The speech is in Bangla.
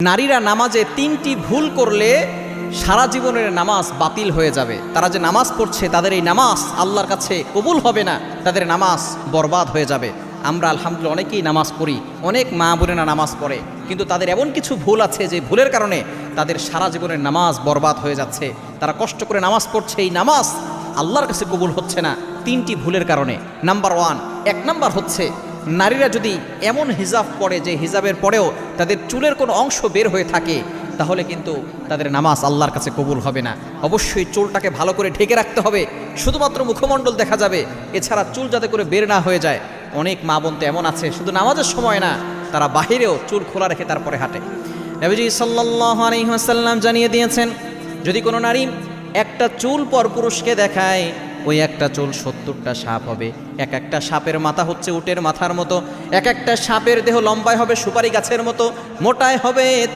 নারীরা নামাজে ৩টি ভুল করলে সারা জীবনের নামাজ বাতিল হয়ে যাবে। তারা যে নামাজ পড়ছে তাদের এই নামাজ আল্লাহর কাছে কবুল হবে না, তাদের নামাজ বরবাদ হয়ে যাবে। আমরা আলহামদুলিল্লাহ অনেকেই নামাজ পড়ি, অনেক মা বোনেরা নামাজ পড়ে, কিন্তু তাদের এমন কিছু ভুল আছে যে ভুলের কারণে তাদের সারা জীবনের নামাজ বরবাদ হয়ে যাচ্ছে। তারা কষ্ট করে নামাজ পড়ছে, এই নামাজ আল্লাহর কাছে কবুল হচ্ছে না ৩টি ভুলের কারণে। নাম্বার 1, 1 নাম্বার হচ্ছে নারীরা যদি এমন হিজাব পরে যে হিজাবের পরেও তাদের চুলের কোনো অংশ বের হয়ে থাকে, তাহলে কিন্তু তাদের নামাজ আল্লাহর কাছে কবুল হবে না। অবশ্যই চুলটাকে ভালো করে ঢেকে রাখতে হবে, শুধুমাত্র মুখমণ্ডল দেখা যাবে, এছাড়া চুল যাতে করে বের না হয়ে যায়। অনেক মা বোন তো এমন আছে শুধু নামাজের সময় না, তারা বাহিরেও চুল খোলা রেখে তারপরে হাঁটে। নবীজি সাল্লাল্লাহু আলাইহি ওয়াসাল্লাম জানিয়ে দিয়েছেন, যদি কোনো নারী একটা চুল পর পুরুষকে দেখায়, ওই একটা চুল 70টা সাপ হবে। এক একটা সাপের মাথা হচ্ছে উটের মাথার মতো, এক একটা সাপের দেহ লম্বায় হবে সুপারি গাছের মতো, মোটায় হবে